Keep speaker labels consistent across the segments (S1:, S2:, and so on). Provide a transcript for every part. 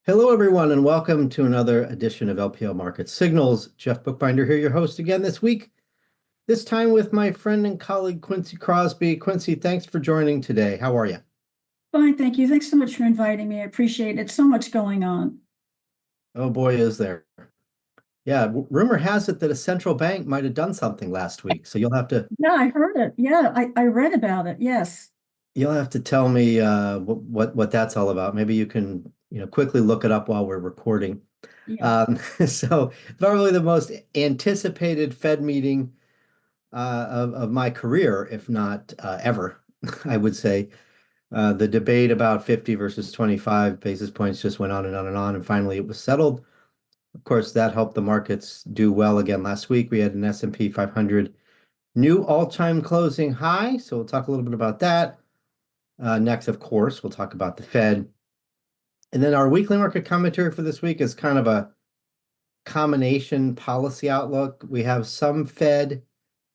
S1: Hello, everyone, and welcome to another edition of LPL Market Signals. Jeff Buchbinder here, your host again this week, this time with my friend and colleague, Quincy Krosby. Quincy, thanks for joining today. How are you?
S2: Fine, thank you. Thanks so much for inviting me. I appreciate it. So much going on.
S1: Oh boy, is there. Yeah, rumor has it that a central bank might have done something last week. So
S2: Yeah, I heard it. Yeah, I read about it. Yes.
S1: you'll have to tell me what that's all about. Maybe you can quickly look it up while we're recording.
S2: Yeah.
S1: Um, so probably the most anticipated Fed meeting of my career, if not ever, I would say. The debate about 50 versus 25 basis points just went on and on and on, and finally it was settled. Of course, that helped the markets do well again last week. We had an S&P 500 new all-time closing high, so we'll talk a little bit about that. Next, of course, we'll talk about the Fed. And then our weekly market commentary for this week is kind of a combination policy outlook. We have some Fed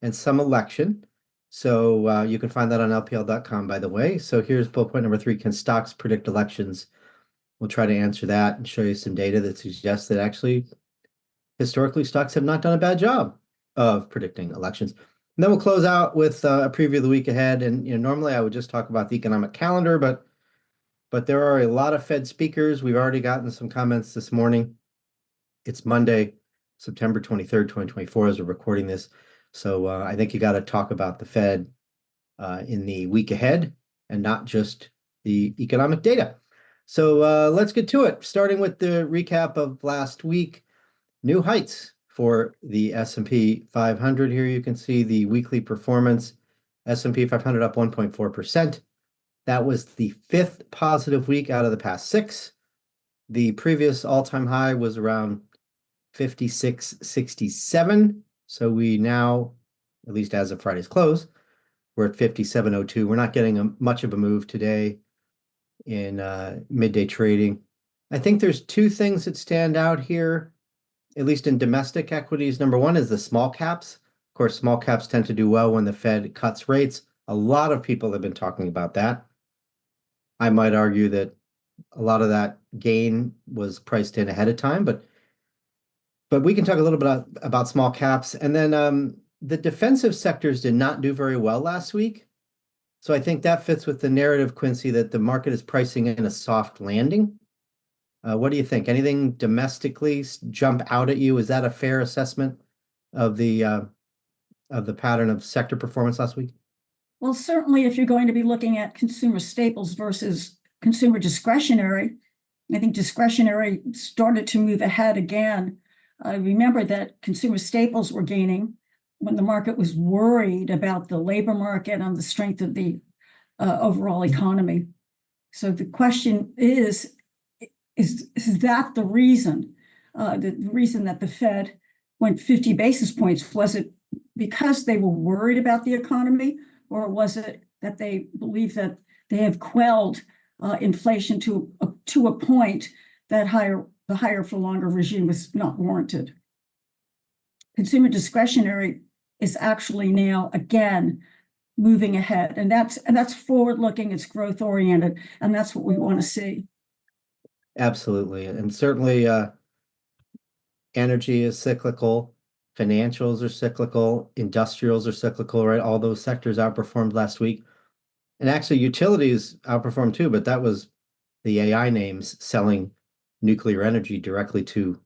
S1: and some election. So you can find that on LPL.com, by the way. So here's bullet point number 3. Can stocks predict elections? We'll try to answer that and show you some data that suggests that actually, historically, stocks have not done a bad job of predicting elections. And then we'll close out with a preview of the week ahead. And normally I would just talk about the economic calendar, but there are a lot of Fed speakers. We've already gotten some comments this morning. It's Monday, September 23rd, 2024, as we're recording this. So I think you got to talk about the Fed in the week ahead and not just the economic data. So let's get to it, starting with the recap of last week. New heights for the S&P 500. Here you can see the weekly performance. S&P 500 up 1.4%. That was the fifth positive week out of the past six. The previous all-time high was around 56.67. So we now, at least as of Friday's close, we're at 57.02. We're not getting much of a move today in midday trading. I think there's two things that stand out here, at least in domestic equities. Number one is the small caps. Of course, small caps tend to do well when the Fed cuts rates. A lot of people have been talking about that. I might argue that a lot of that gain was priced in ahead of time, but we can talk a little bit about small caps. And then the defensive sectors did not do very well last week. So I think that fits with the narrative, Quincy, that the market is pricing in a soft landing. What do you think? Anything domestically jump out at you? Is that a fair assessment of the pattern of sector performance last week?
S2: Well, certainly if you're going to be looking at consumer staples versus consumer discretionary, I think discretionary started to move ahead again. Remember that consumer staples were gaining when the market was worried about the labor market and the strength of the overall economy. So the question is that the reason that the Fed went 50 basis points? Was it because they were worried about the economy, or was it that they believe that they have quelled inflation to a point that the higher for longer regime was not warranted? Consumer discretionary is actually now again moving ahead, and that's forward looking, it's growth oriented, and that's what we want to see.
S1: Absolutely. And certainly energy is cyclical, financials are cyclical, industrials are cyclical, right? All those sectors outperformed last week. And actually utilities outperformed too, but that was the AI names selling nuclear energy directly to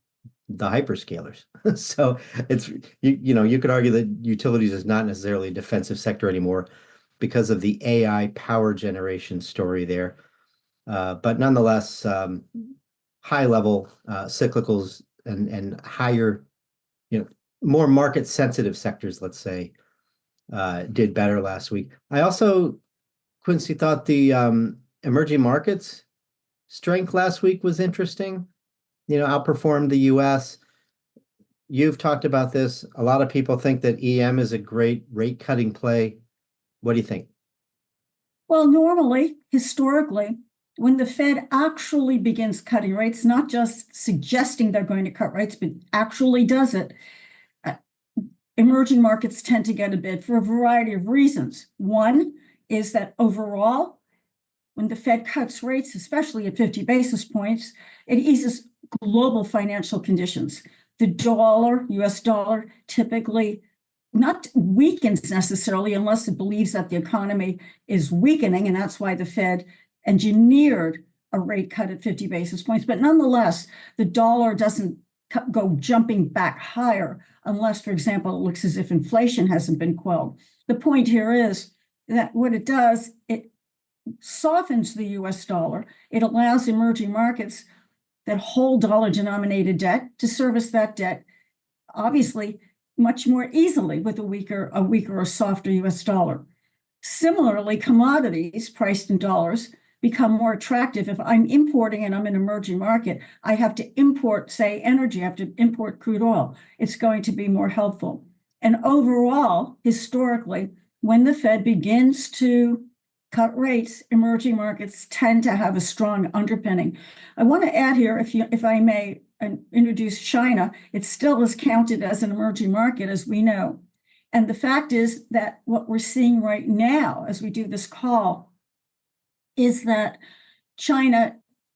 S1: the hyperscalers. So it's you could argue that utilities is not necessarily a defensive sector anymore because of the AI power generation story there. But nonetheless, high level cyclicals and higher, more market sensitive sectors, let's say, did better last week. I also, Quincy, thought the emerging markets strength last week was interesting. Outperformed the US. You've talked about this. A lot of people think that EM is a great rate cutting play. What do you think?
S2: Well, normally, historically, when the Fed actually begins cutting rates, not just suggesting they're going to cut rates, but actually does it, emerging markets tend to get a bid for a variety of reasons. One is that overall, when the Fed cuts rates, especially at 50 basis points, it eases global financial conditions. The dollar, US dollar, typically not weakens necessarily unless it believes that the economy is weakening, and that's why the Fed engineered a rate cut at 50 basis points. But nonetheless, the dollar doesn't go jumping back higher unless, for example, it looks as if inflation hasn't been quelled. The point here is that what it does, it softens the US dollar. It allows emerging markets that hold dollar-denominated debt to service that debt, obviously, much more easily with a weaker or softer US dollar. Similarly, commodities priced in dollars become more attractive. If I'm importing and I'm an emerging market, I have to import, say, energy, I have to import crude oil. It's going to be more helpful. And overall, historically, when the Fed begins to cut rates, emerging markets tend to have a strong underpinning. I want to add here, if I may, introduce China. It still is counted as an emerging market, as we know. And the fact is that what we're seeing right now, as we do this call, is that China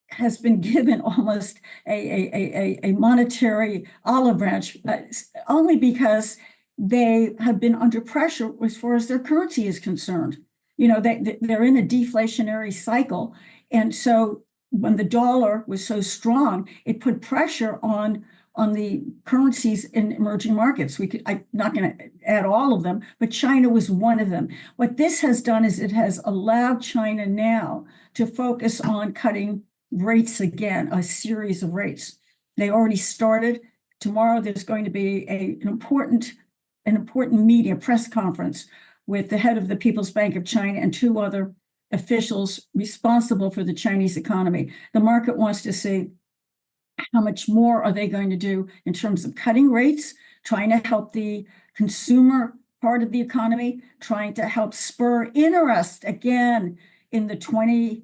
S2: has been given almost a monetary olive branch, only because they have been under pressure as far as their currency is concerned. They're in a deflationary cycle. And so when the dollar was so strong, it put pressure on the currencies in emerging markets. I'm not going to add all of them, but China was one of them. What this has done is it has allowed China now to focus on cutting rates again, a series of rates. They already started. Tomorrow, there's going to be an important media press conference with the head of the People's Bank of China and two other officials responsible for the Chinese economy. The market wants to see how much more are they going to do in terms of cutting rates, trying to help the consumer part of the economy, trying to help spur interest again in the $25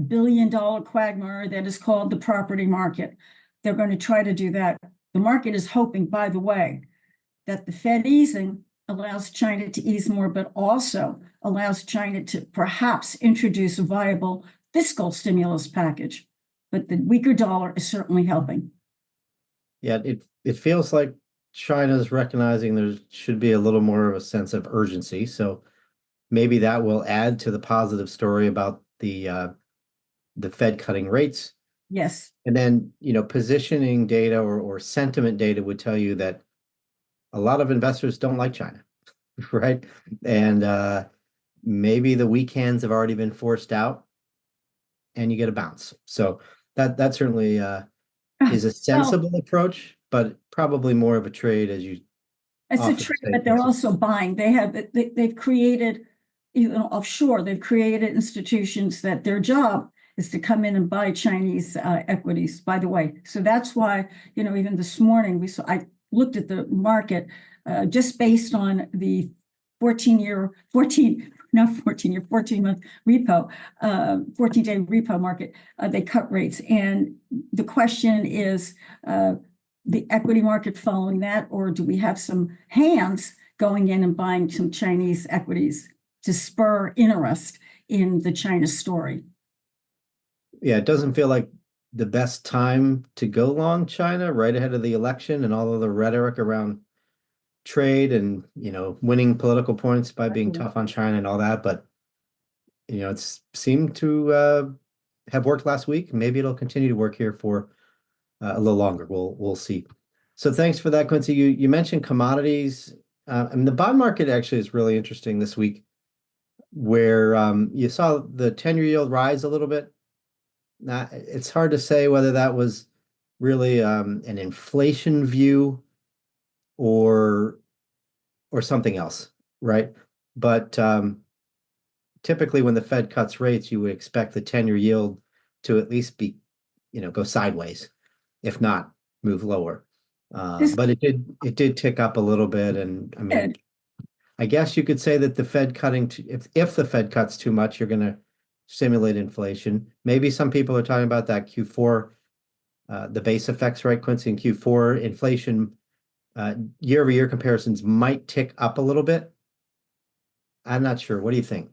S2: billion quagmire that is called the property market. They're going to try to do that. The market is hoping, by the way, that the Fed easing allows China to ease more, but also allows China to perhaps introduce a viable fiscal stimulus package. But the weaker dollar is certainly helping.
S1: Yeah, it feels like China's recognizing there should be a little more of a sense of urgency. So maybe that will add to the positive story about the Fed cutting rates.
S2: Yes.
S1: And then, positioning data or sentiment data would tell you that a lot of investors don't like China, right? And maybe the weak hands have already been forced out and you get a bounce. So that certainly is a sensible approach, but probably more of a trade, as you
S2: it's a
S1: often
S2: trade,
S1: say.
S2: but they're also buying. They've created, offshore, they've created institutions that their job is to come in and buy Chinese equities, by the way. So that's why, even this morning I looked at the market just based on the 14-month repo, 14-day repo market. They cut rates. And the question is, the equity market following that, or do we have some hands going in and buying some Chinese equities to spur interest in the China story?
S1: Yeah, it doesn't feel like the best time to go long China right ahead of the election and all of the rhetoric around trade and, winning political points by being tough on China and all that. But, it's seemed to have worked last week. Maybe it'll continue to work here for a little longer. We'll see. So thanks for that, Quincy. You mentioned commodities. And the bond market actually is really interesting this week, where you saw the 10-year yield rise a little bit. Now, it's hard to say whether that was really an inflation view or something else, right? But typically when the Fed cuts rates, you would expect the 10-year yield to at least be, go sideways, if not move lower. But it did tick up a little bit, and I mean, I guess you could say that the Fed cutting if the Fed cuts too much, you're going to stimulate inflation. Maybe some people are talking about that Q4, the base effects, right, Quincy? In Q4, inflation year-over-year comparisons might tick up a little bit. I'm not sure. What do you think?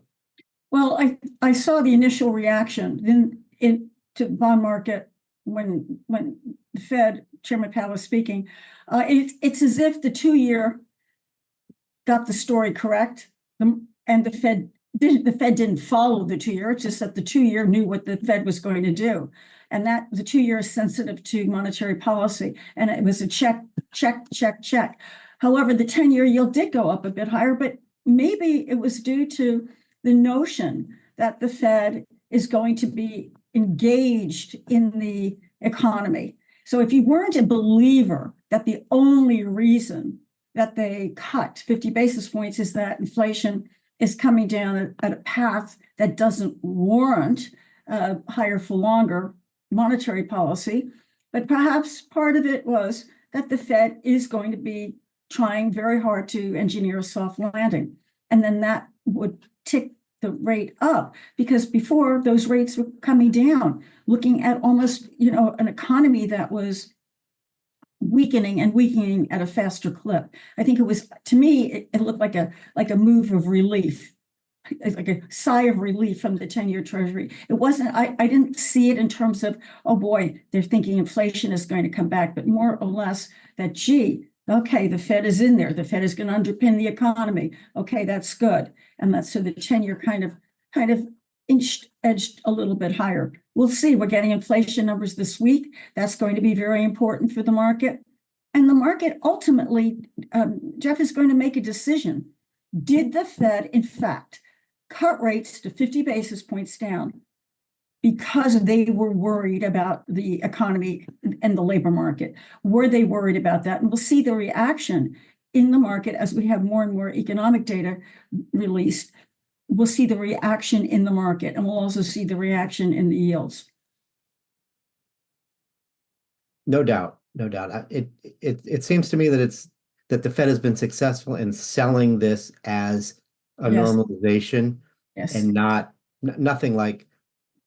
S2: Well, I saw the initial reaction to the bond market when the Fed Chairman Powell was speaking. It's as if the 2-year got the story correct, and the Fed didn't follow the 2-year. It's just that the 2-year knew what the Fed was going to do, and that the 2-year is sensitive to monetary policy, and it was a check, check, check, check. However, the 10-year yield did go up a bit higher, but maybe it was due to the notion that the Fed is going to be engaged in the economy. So if you weren't a believer that the only reason that they cut 50 basis points is that inflation is coming down at a path that doesn't warrant higher for longer monetary policy, but perhaps part of it was that the Fed is going to be trying very hard to engineer a soft landing. And then that would tick the rate up, because before those rates were coming down, looking at almost, an economy that was weakening and weakening at a faster clip. I think it was, to me, it looked like a move of relief, like a sigh of relief from the 10-year treasury. It wasn't, I didn't see it in terms of, oh boy, they're thinking inflation is going to come back, but more or less that, gee, okay, the Fed is in there. The Fed is going to underpin the economy. Okay, that's good. And that's so the 10-year kind of edged a little bit higher. We'll see. We're getting inflation numbers this week. That's going to be very important for the market. And the market ultimately, Jeff is going to make a decision. Did the Fed, in fact, cut rates to 50 basis points down because they were worried about the economy and the labor market? Were they worried about that? And we'll see the reaction in the market as we have more and more economic data released. We'll see the reaction in the market, and we'll also see the reaction in the yields.
S1: No doubt, no doubt. It seems to me that the Fed has been successful in selling this as a
S2: Yes.
S1: normalization
S2: Yes.
S1: and nothing like,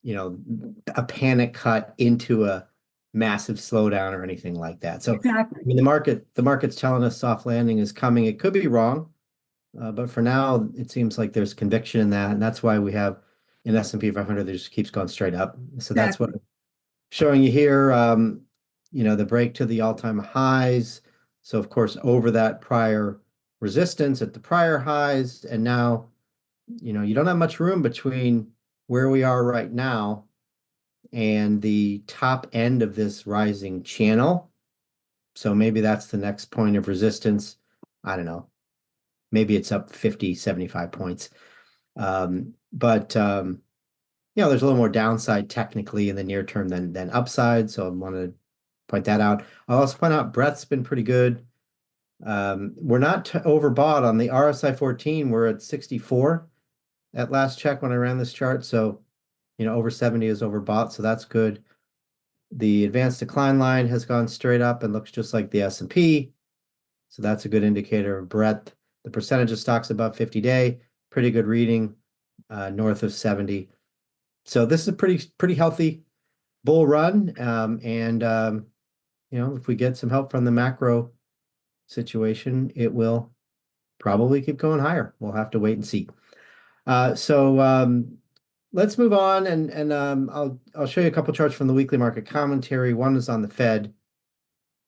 S1: a panic cut into a massive slowdown or anything like that. So
S2: Exactly.
S1: I mean, the market's telling us soft landing is coming. It could be wrong, but for now, it seems like there's conviction in that, and that's why we have an S&P 500 that just keeps going straight up. So that's what I'm showing you here. The break to the all-time highs. So of course, over that prior resistance at the prior highs, and now, you don't have much room between where we are right now and the top end of this rising channel. So maybe that's the next point of resistance. I don't know. Maybe it's up 50, 75 points. But there's a little more downside technically in the near term than upside. So I want to point that out. I'll also point out breadth's been pretty good. We're not overbought on the RSI 14. We're at 64 at last check when I ran this chart. So, over 70 is overbought. So that's good. The advanced decline line has gone straight up and looks just like the S&P. So that's a good indicator of breadth. The percentage of stocks above 50-day, pretty good reading, north of 70. So this is a pretty healthy bull run. If we get some help from the macro situation, it will probably keep going higher. We'll have to wait and see. Let's move on, and I'll show you a couple charts from the weekly market commentary. One is on the Fed,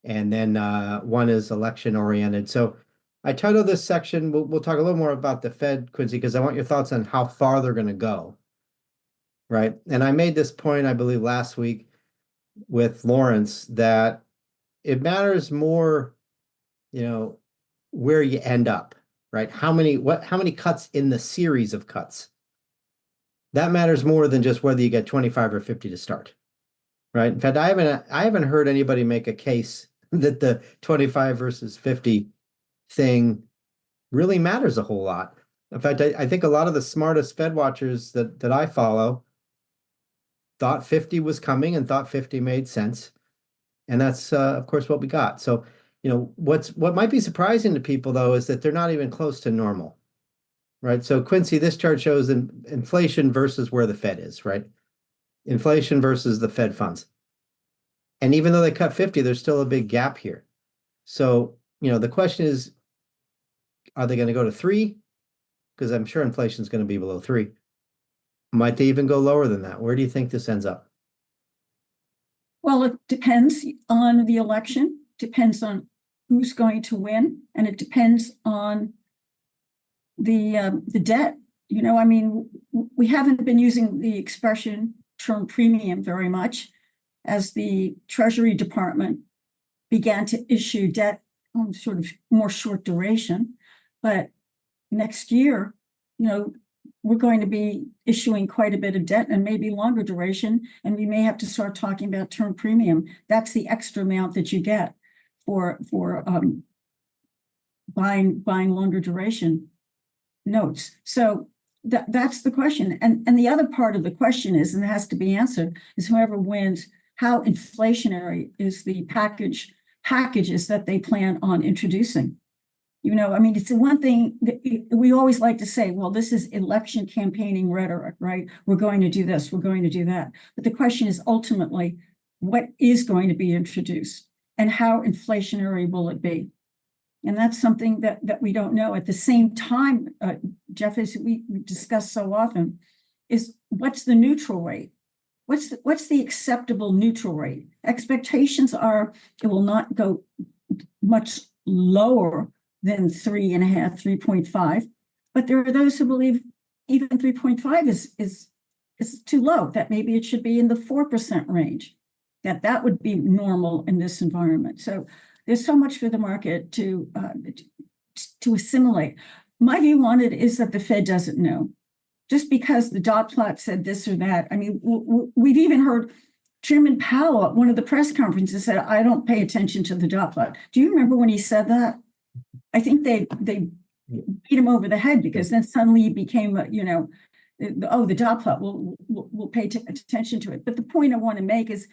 S1: and then one is election oriented. So I titled this section, we'll talk a little more about the Fed, Quincy, because I want your thoughts on how far they're going to go, right? And I made this point, I believe, last week with Lawrence, that it matters more, where you end up, right? How many cuts in the series of cuts? That matters more than just whether you get 25 or 50 to start, right? In fact, I haven't heard anybody make a case that the 25 versus 50 thing really matters a whole lot. In fact, I think a lot of the smartest Fed watchers that I follow thought 50 was coming and thought 50 made sense. And that's, of course, what we got. So, what might be surprising to people, though, is that they're not even close to normal, right? So, Quincy, this chart shows inflation versus where the Fed is, right? Inflation versus the Fed funds. And even though they cut 50, there's still a big gap here. So, the question is, are they going to go to 3? Because I'm sure inflation is going to be below 3. Might they even go lower than that? Where do you think this ends up?
S2: Well, it depends on the election, depends on who's going to win, and it depends on the debt. I mean, we haven't been using the expression term premium very much as the Treasury Department began to issue debt on sort of more short duration. But next year, we're going to be issuing quite a bit of debt and maybe longer duration, and we may have to start talking about term premium. That's the extra amount that you get for buying longer duration notes. So that's the question. And the other part of the question is, and it has to be answered, is whoever wins, how inflationary is the packages that they plan on introducing? I mean, it's the one thing that we always like to say, well, this is election campaigning rhetoric, right? We're going to do this, we're going to do that. But the question is ultimately, what is going to be introduced and how inflationary will it be? And that's something that we don't know. At the same time, Jeff, as we discuss so often, is what's the neutral rate? What's the acceptable neutral rate? Expectations are it will not go much lower than 3.5, 3.5. But there are those who believe even 3.5 is too low, that maybe it should be in the 4% range, that would be normal in this environment. So there's so much for the market to assimilate. My view on it is that the Fed doesn't know. Just because the dot plot said this or that. I mean, we've even heard Chairman Powell at one of the press conferences said, I don't pay attention to the dot plot. Do you remember when he said that? I think they beat him over the head because then suddenly it became, the dot plot, we'll pay attention to it. But the point I want to make is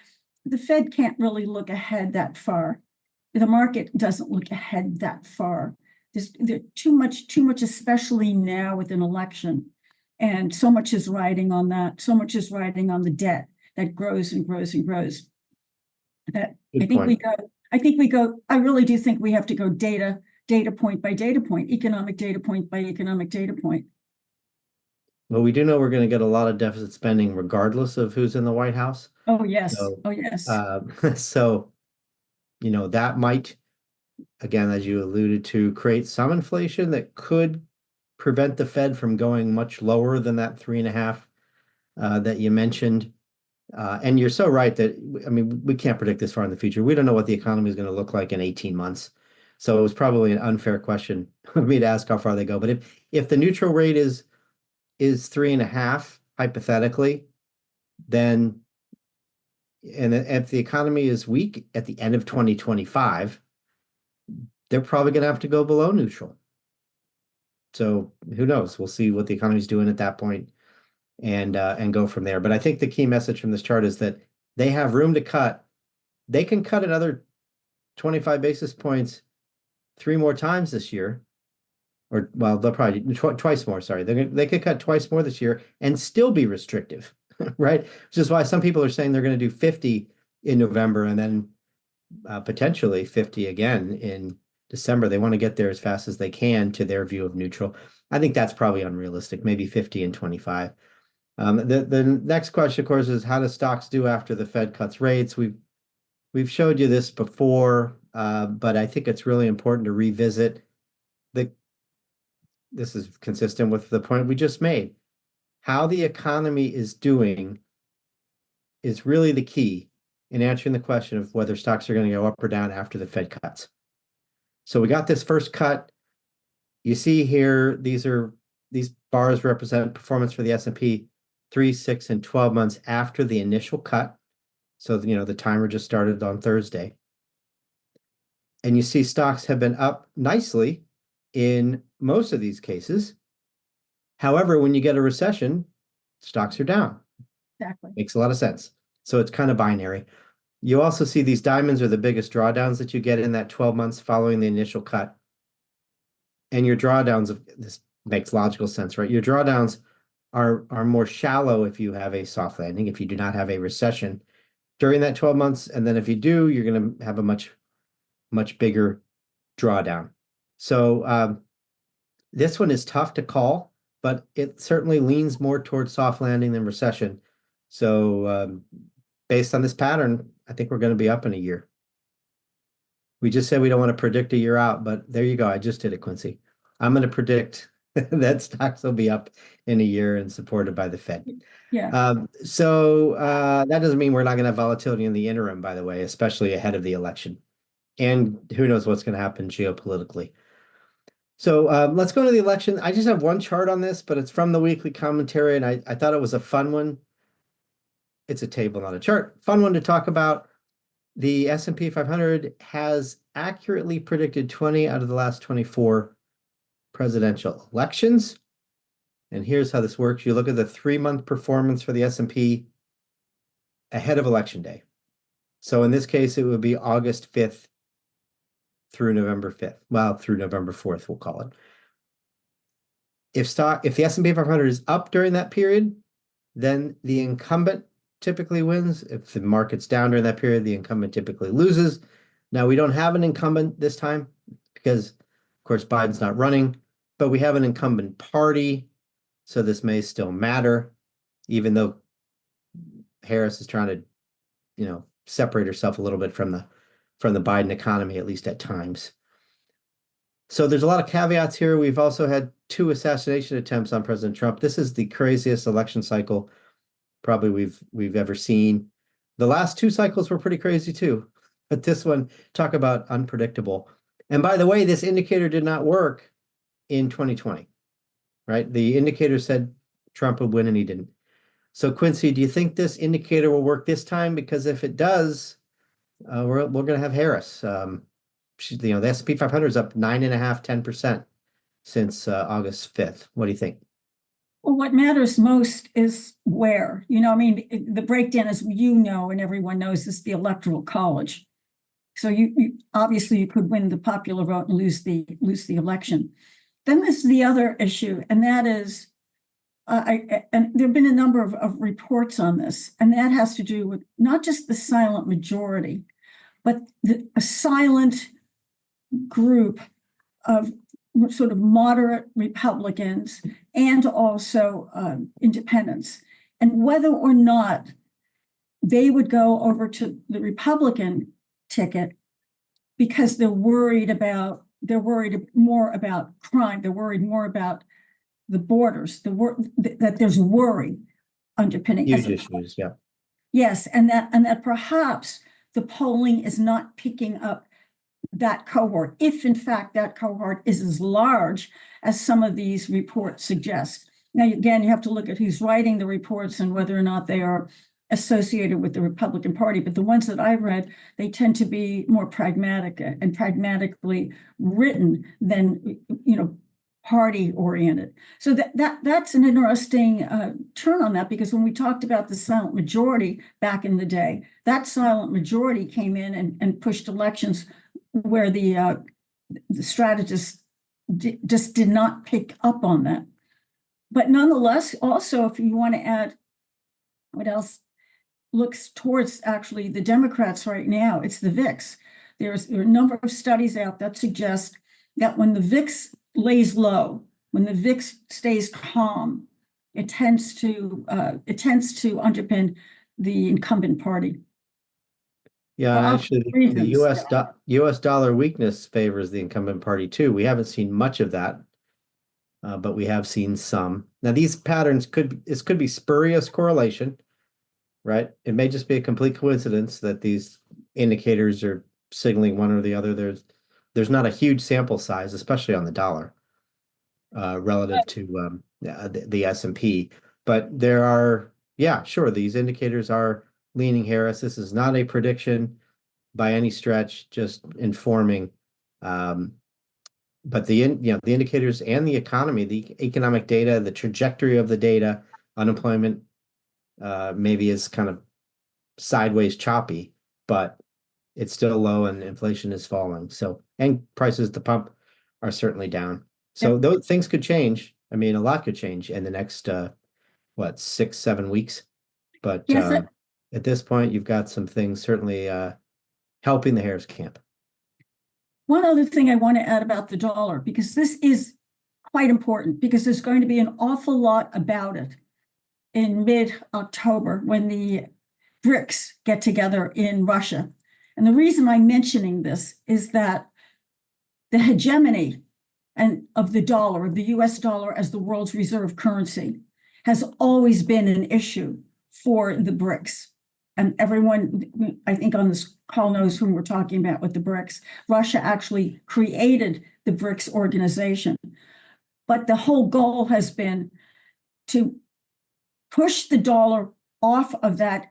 S2: the Fed can't really look ahead that far. The market doesn't look ahead that far. There's too much, especially now with an election. And so much is riding on that. So much is riding on the debt that grows and grows and grows. That
S1: Good
S2: I think
S1: point.
S2: we go, I really do think we have to go data point by data point, economic data point by economic data point.
S1: Well, we do know we're going to get a lot of deficit spending regardless of who's in the White House.
S2: Oh, yes.
S1: So,
S2: Oh, yes.
S1: so, that might, again, as you alluded to, create some inflation that could prevent the Fed from going much lower than that 3.5 that you mentioned. And you're so right that, I mean, we can't predict this far in the future. We don't know what the economy is going to look like in 18 months. So it was probably an unfair question for me to ask how far they go. But if the neutral rate is 3.5, hypothetically, then and if the economy is weak at the end of 2025, they're probably going to have to go below neutral. So who knows? We'll see what the economy is doing at that point and go from there. But I think the key message from this chart is that they have room to cut. They can cut another 25 basis points 3 more times this year. Or, well, they'll probably twice more. Sorry, they could cut twice more this year and still be restrictive, right? Which is why some people are saying they're going to do 50 in November and then potentially 50 again in December. They want to get there as fast as they can to their view of neutral. I think that's probably unrealistic. Maybe 50 and 25. The next question, of course, is how do stocks do after the Fed cuts rates? We've showed you this before, but I think it's really important to revisit this is consistent with the point we just made. How the economy is doing is really the key in answering the question of whether stocks are going to go up or down after the Fed cuts. So we got this first cut. You see here, these bars represent performance for the S&P 3, 6, and 12 months after the initial cut. So, the timer just started on Thursday. And you see stocks have been up nicely in most of these cases. However, when you get a recession, stocks are down.
S2: Exactly.
S1: Makes a lot of sense. So it's kind of binary. You also see these diamonds are the biggest drawdowns that you get in that 12 months following the initial cut. And your drawdowns, this makes logical sense, right? Your drawdowns are more shallow if you have a soft landing, if you do not have a recession during that 12 months. And then if you do, you're going to have a much bigger drawdown. So this one is tough to call but it certainly leans more towards soft landing than recession. So based on this pattern, I think we're going to be up in a year. We just said we don't want to predict a year out, but there you go. I just did it, Quincy. I'm going to predict that stocks will be up in a year and supported by the Fed.
S2: Yeah.
S1: That doesn't mean we're not going to have volatility in the interim, by the way, especially ahead of the election. And who knows what's going to happen geopolitically. So let's go to the election. I just have one chart on this, but it's from the weekly commentary, and I thought it was a fun one. It's a table, not a chart. Fun one to talk about. The S&P 500 has accurately predicted 20 out of the last 24 presidential elections. And here's how this works. You look at the 3-month performance for the S&P ahead of election day. So in this case, it would be August 5th through November 5th. Well, through November 4th, we'll call it. If the S&P 500 is up during that period, then the incumbent typically wins. If the market's down during that period, the incumbent typically loses. Now, we don't have an incumbent this time because, of course, Biden's not running, but we have an incumbent party. So this may still matter, even though Harris is trying to, separate herself a little bit from the Biden economy, at least at times. So there's a lot of caveats here. We've also had 2 assassination attempts on President Trump. This is the craziest election cycle probably we've ever seen. The last 2 cycles were pretty crazy too, but this one, talk about unpredictable. And by the way, this indicator did not work in 2020, right? The indicator said Trump would win and he didn't. So Quincy, do you think this indicator will work this time? Because if it does, we're going to have Harris. The S&P 500 is up 9.5%, 10% since August 5th. What do you think?
S2: Well, what matters most is where. The breakdown, as and everyone knows, is the Electoral College. So you obviously you could win the popular vote and lose the election. Then there's the other issue, and that is, and there have been a number of reports on this, and that has to do with not just the silent majority, but a silent group of sort of moderate Republicans and also independents, and whether or not they would go over to the Republican ticket because they're worried more about crime. They're worried more about the borders, that there's worry underpinning.
S1: Huge issues, yeah.
S2: Yes, and that perhaps the polling is not picking up that cohort, if in fact that cohort is as large as some of these reports suggest. Now, again, you have to look at who's writing the reports and whether or not they are associated with the Republican Party. But the ones that I've read, they tend to be more pragmatic and pragmatically written than, party oriented. So that's an interesting turn on that, because when we talked about the silent majority back in the day, that silent majority came in and pushed elections where the strategists just did not pick up on that. But nonetheless, also, if you want to add what else looks towards actually the Democrats right now, it's the VIX. There are a number of studies out that suggest that when the VIX lays low, when the VIX stays calm, it tends to underpin the incumbent party.
S1: Yeah, actually, the U.S. dollar weakness favors the incumbent party too. We haven't seen much of that, but we have seen some. Now, these patterns could be spurious correlation, right? It may just be a complete coincidence that these indicators are signaling one or the other. There's not a huge sample size, especially on the dollar, relative to the S&P. But there are, sure, these indicators are leaning Harris. This is not a prediction by any stretch, just informing. But the indicators and the economy, the economic data, the trajectory of the data, unemployment maybe is kind of sideways choppy, but it's still low and inflation is falling. So, and prices at the pump are certainly down. So those things could change. I mean, a lot could change in the next 6-7 weeks. But
S2: yes,
S1: at this point, you've got some things certainly helping the Harris camp.
S2: one other thing I want to add about the dollar, because this is quite important because there's going to be an awful lot about it in mid-October when the BRICS get together in Russia. And the reason I'm mentioning this is that the hegemony of the dollar, of the US dollar as the world's reserve currency, has always been an issue for the BRICS. And everyone, I think, on this call knows whom we're talking about with the BRICS. Russia actually created the BRICS organization. But the whole goal has been to push the dollar off of that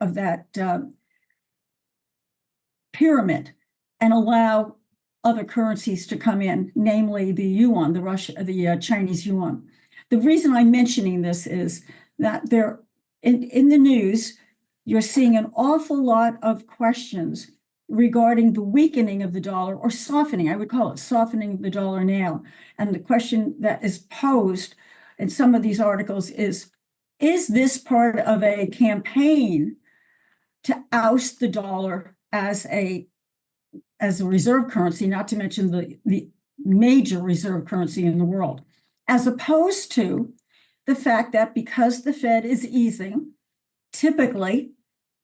S2: pyramid and allow other currencies to come in, namely the yuan, the Chinese yuan. The reason I'm mentioning this is that there, in the news, you're seeing an awful lot of questions regarding the weakening of the dollar, or softening. I would call it softening of the dollar now. And the question that is posed in some of these articles is this part of a campaign to oust the dollar as a reserve currency, not to mention the major reserve currency in the world, as opposed to the fact that because the Fed is easing, typically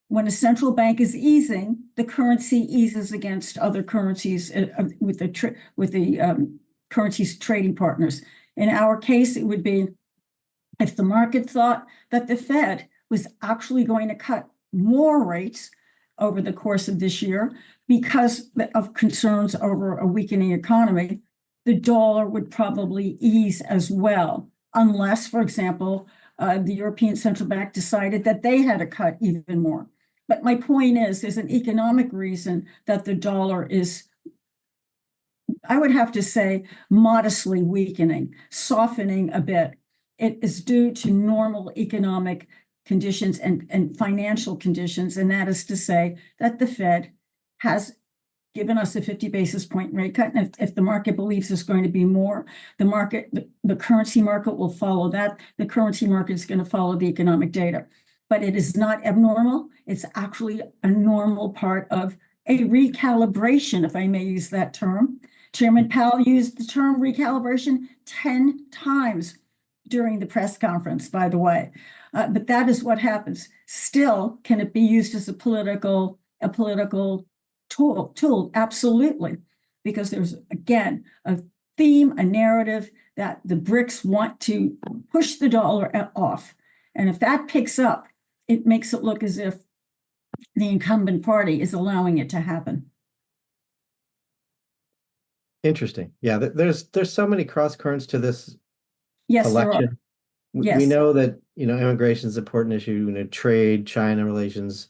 S2: when a central bank is easing, the currency eases against other currencies with the currency's trading partners. In our case, it would be if the market thought that the Fed was actually going to cut more rates over the course of this year because of concerns over a weakening economy, the dollar would probably ease as well, unless, for example, the European Central Bank decided that they had to cut even more. But my point is, there's an economic reason that the dollar is, I would have to say, modestly weakening, softening a bit. It is due to normal economic conditions and financial conditions, and that is to say that the Fed has given us a 50 basis point rate cut. And if the market believes there's going to be more, the currency market will follow that. The currency market is going to follow the economic data. But it is not abnormal. It's actually a normal part of a recalibration, if I may use that term. Chairman Powell used the term recalibration 10 times during the press conference, by the way. But that is what happens. Still, can it be used as a political tool? Absolutely. Because there's, again, a theme, a narrative that the BRICS want to push the dollar off. And if that picks up, it makes it look as if the incumbent party is allowing it to happen.
S1: Interesting. Yeah, there's so many cross currents to this
S2: Yes, there are.
S1: election.
S2: Yes.
S1: We know that, immigration is an important issue, trade, China relations,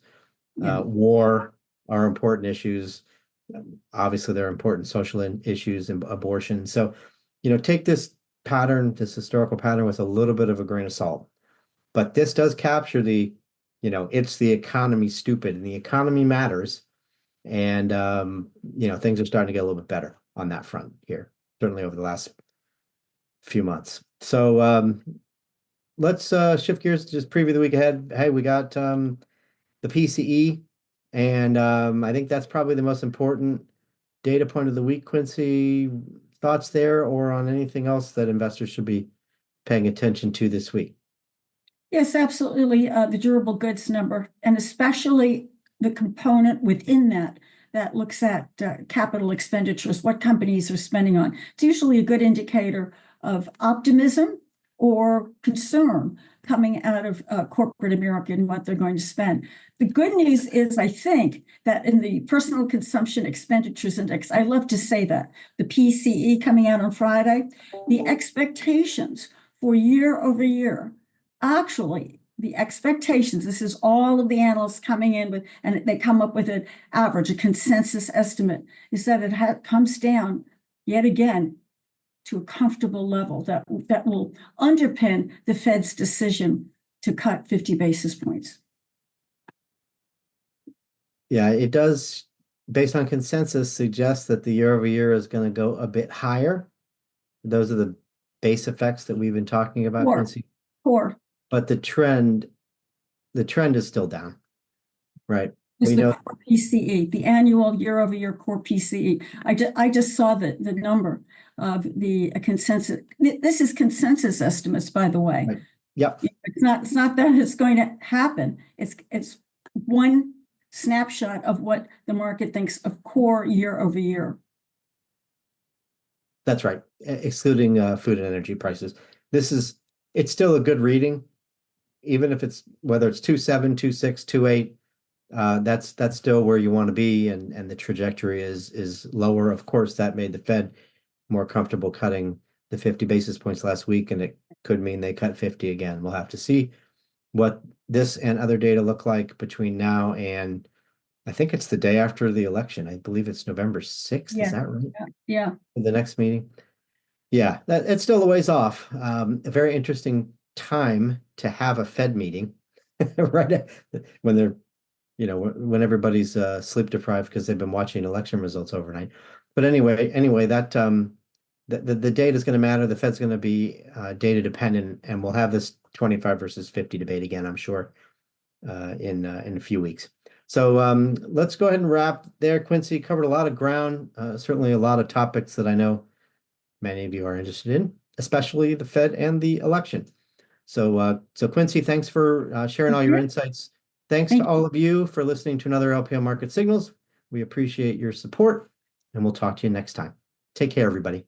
S2: Yeah.
S1: war are important issues. Obviously, there are important social issues and abortion. So, take this pattern, this historical pattern with a little bit of a grain of salt. But this does capture it's the economy, stupid, and the economy matters. And, things are starting to get a little bit better on that front here, certainly over the last few months. So let's shift gears to just preview the week ahead. Hey, we got the PCE, and I think that's probably the most important data point of the week. Quincy, thoughts there or on anything else that investors should be paying attention to this week?
S2: Yes, absolutely. The durable goods number, and especially the component within that looks at capital expenditures, what companies are spending on. It's usually a good indicator of optimism or concern coming out of corporate America and what they're going to spend. The good news is, I think, that in the Personal Consumption Expenditures Index, I love to say that, the PCE coming out on Friday, the expectations for year over year, actually, the expectations, this is all of the analysts coming in with, and they come up with an average, a consensus estimate, is that it comes down yet again to a comfortable level that will underpin the Fed's decision to cut 50 basis points.
S1: Yeah, it does, based on consensus, suggest that the year over year is going to go a bit higher. Those are the base effects that we've been talking about, Quincy.
S2: Four.
S1: But the trend is still down, right?
S2: It's
S1: We
S2: the
S1: know,
S2: core PCE, the annual year-over-year core PCE. I just saw the number of the consensus. This is consensus estimates, by the way.
S1: right. Yep,
S2: It's not that it's going to happen. It's one snapshot of what the market thinks of core year-over-year.
S1: that's right. Excluding food and energy prices. It's still a good reading, even if whether it's 2.7, 2.6, 2.8. That's still where you want to be, and the trajectory is lower. Of course, that made the Fed more comfortable cutting the 50 basis points last week, and it could mean they cut 50 again. We'll have to see what this and other data look like between now and I think it's the day after the election. I believe it's November 6th. Is
S2: Yeah,
S1: that right?
S2: yeah.
S1: The next meeting. Yeah, it's still a ways off. A very interesting time to have a Fed meeting, right? When they're, when everybody's sleep deprived because they've been watching election results overnight. But anyway, that the data is going to matter. The Fed's going to be data dependent, and we'll have this 25 versus 50 debate again, I'm sure, in a few weeks. So let's go ahead and wrap there. Quincy covered a lot of ground, certainly a lot of topics that I know many of you are interested in, especially the Fed and the election. So Quincy, thanks for sharing all your insights. Thanks to all of you for listening to another LPL Market Signals. We appreciate your support, and we'll talk to you next time. Take care, everybody.